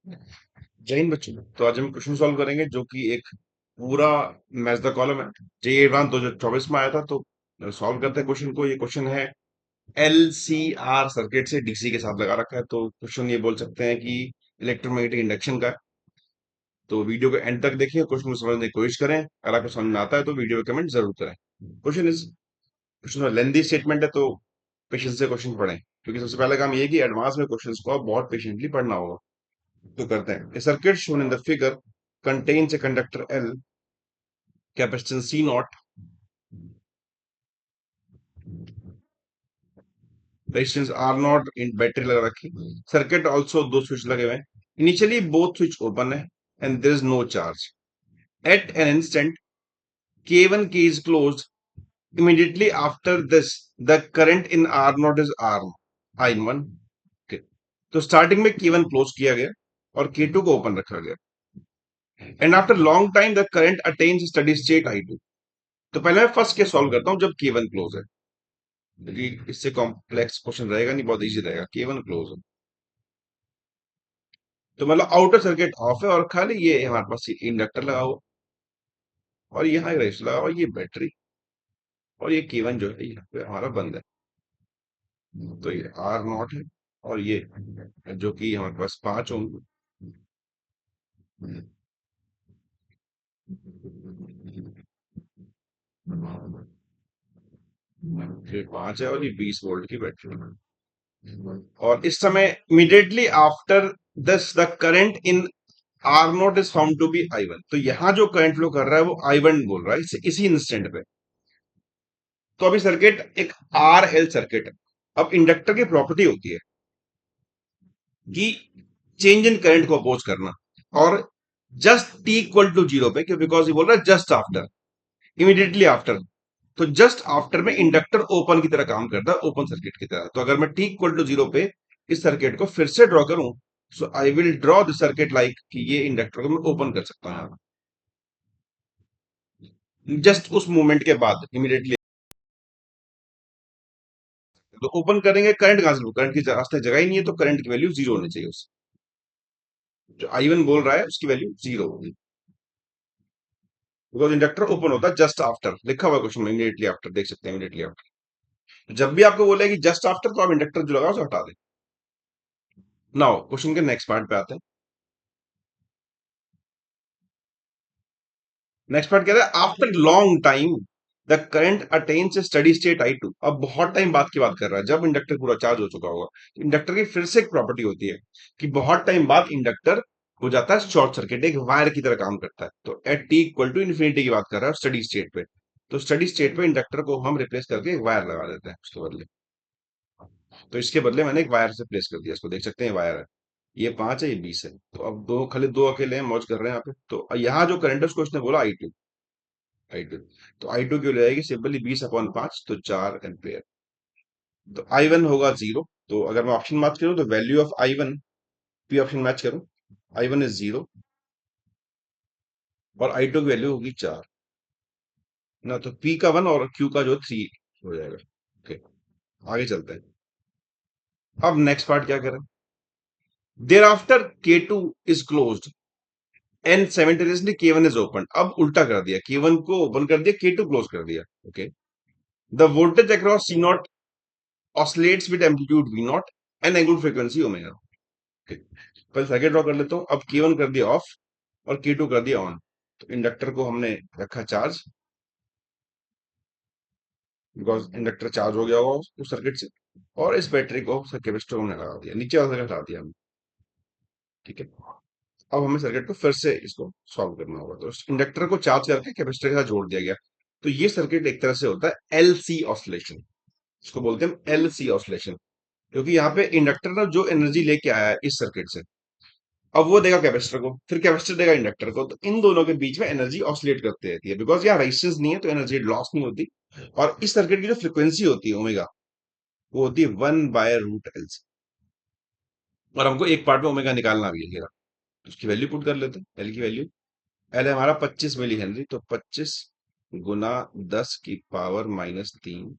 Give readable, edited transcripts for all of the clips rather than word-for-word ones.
जय हिंद बच्चों। तो आज हम क्वेश्चन सॉल्व करेंगे जो कि एक पूरा मैच द कॉलम है। जेईई एडवांस 2024 में आया था। तो सॉल्व करते हैं क्वेश्चन को। ये क्वेश्चन है एलसीआर सर्किट से डीसी के साथ लगा रखा है। तो क्वेश्चन ये बोल सकते हैं कि इलेक्ट्रोमैग्नेटिक इंडक्शन का है। तो वीडियो को एंड तक देखिए, क्वेश्चन को समझने की कोशिश करें। अगर आपको समझ में आता है तो वीडियो में कमेंट जरूर करें। क्वेश्चन लेंदी स्टेटमेंट है, तो पेशेंस से क्वेश्चन पढ़ें, क्योंकि सबसे पहला काम ये है कि एडवांस में क्वेश्चंस को आप बहुत पेशेंटली पढ़ना होगा। तो करते हैं। A circuit shown in the figure contains a conductor L, capacitance C naught, resistance R naught in battery लगा रखी। सर्किट ऑल्सो दो स्विच लगे हुए हैं। इनिशियली बोथ स्विच ओपन है and there is no charge. At an instant K1 key is closed. Immediately after this, the current in R naught is R I1. Okay. तो starting में K1 close किया गया और K2 को open रखा गया। And after long time the current attains steady state I2। तो पहले मैं फर्स्ट केस सॉल्व करता हूं जब K1 क्लोज है, क्योंकि इससे कॉम्प्लेक्स क्वेश्चन रहेगा नहीं, बहुत इजी रहेगा। K1 क्लोज है तो मतलब आउटर सर्किट ऑफ है और खाली ये हमारे पास इंडक्टर लगा हुआ और यहाँ एक रेजिस्टर लगा हुआ, ये बैटरी, और ये K1 जो है यहाँ पे हमारा बंद है। तो ये R नॉट है और ये जो कि हमारे पास 5 ओम, ये 5 है और ये 20 वोल्ट की बैटरी है। और इस समय immediately after this the current in R naught is found to be I1। तो यहां जो करंट फ्लो कर रहा है वो I1 बोल रहा है इसी इंस्टेंट पे। तो अभी सर्किट एक आर एल सर्किट है। अब इंडक्टर की प्रॉपर्टी होती है कि चेंज इन करंट को अपोज करना, और just T equal to zero पे, क्यों? बिकॉज ये बोल रहा है जस्ट आफ्टर, इमीडिएटली आफ्टर। तो जस्ट आफ्टर में इंडक्टर ओपन की तरह काम करता है, ओपन सर्किट की तरह। तो अगर मैं टी इक्वल टू जीरो पे इस सर्किट को फिर से ड्रॉ करूं, so I will draw the circuit like कि ये इंडक्टर को मैं ओपन कर सकता हूं जस्ट उस मूवमेंट के बाद इमीडिएटली। तो ओपन करेंगे, करंट कहां से? करंट की रास्ते जगह ही नहीं है, तो करंट की वैल्यू जीरो होनी चाहिए। उस जो I1 बोल रहा है उसकी वैल्यू जीरो होगी, बिकॉज इंडक्टर ओपन होता है जस्ट आफ्टर। लिखा हुआ क्वेश्चन में इमीडिएटली आफ्टर, देख सकते हैं इमीडिएटली आफ्टर। जब भी आपको बोले कि जस्ट आफ्टर, तो आप इंडक्टर जो लगा उसे हटा दें। नाउ क्वेश्चन के नेक्स्ट पार्ट पे आते हैं। नेक्स्ट पार्ट कह रहा है after long time the current attains steady state I2। अब बहुत टाइम बाद की बात कर रहा है, जब इंडक्टर पूरा चार्ज हो चुका होगा। इंडक्टर की फिर से एक प्रॉपर्टी होती है कि बहुत टाइम बाद इंडक्टर हो जाता है शॉर्ट सर्किट, एक वायर की तरह काम करता है। तो at T equal to infinity की बात कर रहा है स्टडी स्टेट पे। तो स्टडी स्टेट पे इंडक्टर को हम रिप्लेस करके एक वायर लगा देते हैं उसके बदले। तो इसके बदले मैंने एक वायर से प्लेस कर दिया, इसको देख सकते हैं वायर है। ये 5 है, ये 20 है। तो अब दो, खाली दो अकेले हैं, मौज कर रहे हैं यहाँ पे। तो यहाँ जो करंट है उसको उसने बोला I2। तो I2 की वैल्यू आएगी सिंपली 20/5, तो 4 एम्पियर। तो I1 होगा जीरो। तो अगर मैं ऑप्शन मैच करूं तो value of I1, P option match करूं, I1 इज जीरो और I2 की वैल्यू होगी 4 ना। तो P का 1 और Q का जो 3 हो जाएगा। ओके, आगे चलते हैं। अब नेक्स्ट पार्ट क्या करें? Thereafter K2 is closed and simultaneously K1 is open. अब उल्टा कर दिया, K1 को ओपन कर दिया, K2 क्लोज कर दिया। Okay, the voltage across C not oscillates with amplitude V not and angular frequency omega. पहले सर्किट ड्रॉ कर लेता हूं। अब K1 कर दिया ऑफ और K2 कर दिया ऑन। तो इंडक्टर को हमने रखा चार्ज, बिकॉज इंडक्टर चार्ज हो गया होगा उस सर्किट से। और इस बैटरी को कैपेसिटर में लगा दिया, नीचे वाला सर्किट हटा दिया हमने। ठीक है, अब हमें सर्किट को फिर से इसको सॉल्व करना होगा। तो इंडक्टर को चार्ज करके कैपेसिटर के साथ जोड़ दिया गया। तो ये सर्किट एक तरह से होता है एलसी ऑसिलेशन। इसको बोलते हैं एलसी ऑसिलेशन, क्योंकि यहाँ पे इंडक्टर ना जो एनर्जी लेके आया है इस सर्किट से, अब वो देगा कैपेसिटर को, फिर कैपेसिटर देगा इंडक्टर को। तो इन दोनों के बीच में एनर्जी ऑसिलेट करती रहती है, बिकॉज यहाँ रेजिस्टेंस नहीं है तो एनर्जी लॉस नहीं होती। और इस सर्किट की जो फ्रीक्वेंसी होती है ओमेगा, वो होती है 1/√L। और हमको एक पार्ट में ओमेगा निकालना भी है जरा। उसकी वैल्यू पुट कर लेते हैं। एल की वैल्यू, एल है हमारा 25 मिली हेनरी। तो 25 × 10⁻³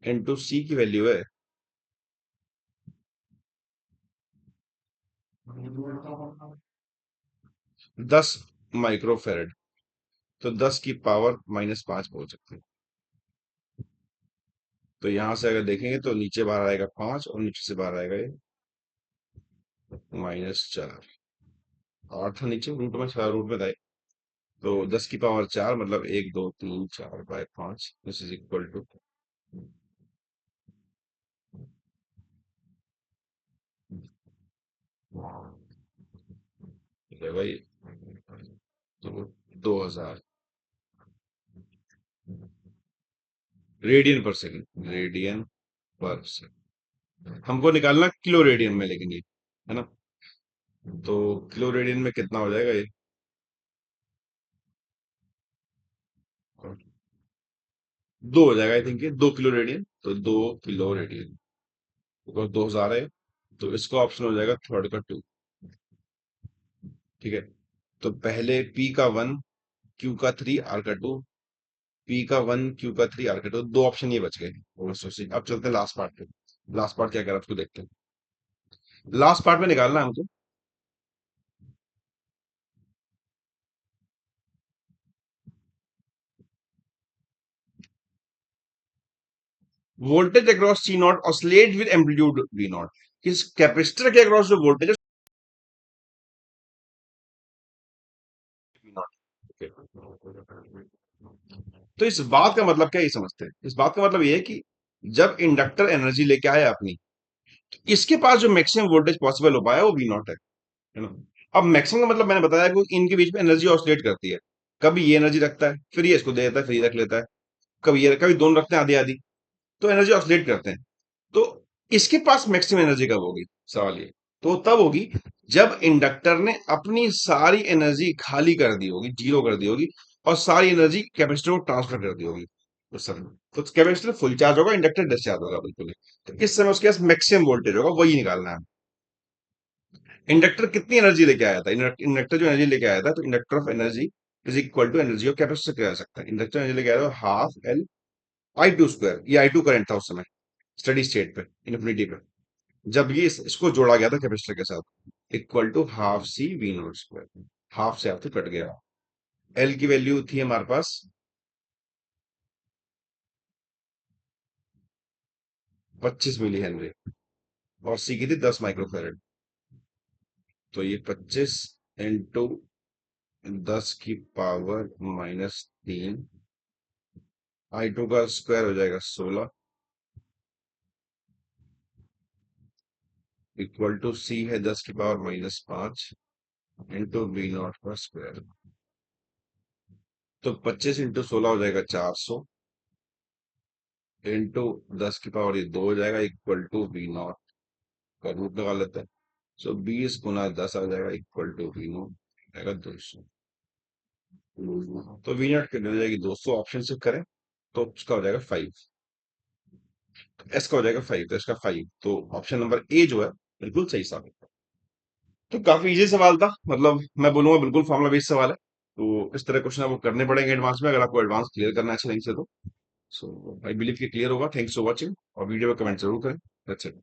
इंटू सी की वैल्यू है 10 माइक्रोफेरेड, तो 10 की पावर -5 बोल सकते हैं। तो यहां से अगर देखेंगे तो नीचे बाहर आएगा 5 और नीचे से बाहर आएगा ये -4। 8 था नीचे रूट में, 4 रूट में था ये। तो 10 की पावर 4 मतलब 1 2 3 4 by 5, this is equal to, भाई, तो 2000 रेडियन पर सेकंड, रेडियन पर सेकंड। हमको निकालना किलो रेडियन में, लेकिन ये है ना, तो किलो रेडियन में कितना हो जाएगा ये? 2 हो जाएगा आई थिंक, ये 2 किलो रेडियन, तो 2 किलो रेडियन, बिकॉज 2000 है, तो इसका ऑप्शन हो जाएगा थर्ड का 2। ठीक है, तो पहले पी का 1, क्यू का 3, आर का 2। पी का 1, क्यू का 3, आर का 2, दो ऑप्शन ये बच गए। अब चलते हैं लास्ट पार्ट पे। लास्ट पार्ट क्या कर रहा है उसको देखते हैं। लास्ट पार्ट में निकालना है हमको voltage across C naught oscillate with amplitude V naught. इस कैपेसिटर के अक्रॉस जो वोल्टेज है वी नॉट। तो इस बात का मतलब क्या, ये समझते हैं। इस बात का मतलब ये है कि जब इंडक्टर एनर्जी लेके आया अपनी, तो इसके पास जो मैक्सिमम वोल्टेज पॉसिबल हो पाया वो वी नॉट है ना। अब मैक्सिमम का मतलब मैंने बताया कि इनके बीच में एनर्जी ऑसिलेट करती है। कभी ये एनर्जी रखता है, फिर ये इसको दे देता है, फिर ये रख लेता है। कभी ये, कभी दोनों रखते हैं आधी आधी, तो एनर्जी ऑसिलेट करते हैं। तो इसके पास मैक्सिमम एनर्जी कब होगी, सवाल ये। तो तब होगी जब इंडक्टर ने अपनी सारी एनर्जी खाली कर दी होगी, जीरो कर दी होगी, और सारी एनर्जी कैपेसिटर को ट्रांसफर कर दी होगी उस समय। तो कैपेसिटर फुल चार्ज होगा, इंडक्टर डिस्चार्ज होगा बिल्कुल ही। तो इस समय उसके पास मैक्सिमम वोल्टेज होगा, वही निकालना है। इंडक्टर कितनी एनर्जी लेके आया था, इंडक्टर जो एनर्जी लेके आया था, तो inductor of energy is equal to energy of capacitor किया जा सकता है। इंडक्टर एनर्जी लेके आया था half L I two square, ये आई टू करंट था उस समय स्टडी स्टेट पे, इन्फिनिटी पे, जब ये इसको जोड़ा गया था कैपेसिटर के साथ, equal to half C V naught square. Half से हाफ तो कट गया। एल की वैल्यू थी हमारे पास 25 मिली हेनरी, और सी की थी 10 माइक्रोफेरेड। तो ये 25 इंटू 10 की पावर -3, आई टू का स्क्वायर हो जाएगा 16, इक्वल टू सी है 10 की पावर -5 इंटू बी नॉट का स्क्वायर। तो 25 इंटू 16 हो जाएगा 400, इंटू 10 की पावर ये 2 हो जाएगा, इक्वल टू वी नॉट का रूट लगा लेते हैं। सो 20 गुना 10 आ जाएगा, इक्वल टू वी नॉट आएगा 200। तो वी नॉट कितनी हो जाएगी, 200, ऑप्शन से करें तो उसका हो जाएगा 5। एस का हो जाएगा 5, तो इसका 5, तो ऑप्शन नंबर ए जो है बिल्कुल सही साबित है। तो काफी इजी सवाल था, मतलब मैं बोलूंगा बिल्कुल फॉर्मुला बेस्ड सवाल है। तो इस तरह क्वेश्चन आपको करने पड़ेंगे एडवांस में, अगर आपको एडवांस क्लियर करना है अच्छे ढंग से तो। सो आई बिलीव कि क्लियर होगा। थैंक्स फॉर वॉचिंग, और वीडियो में कमेंट जरूर करें। That's it.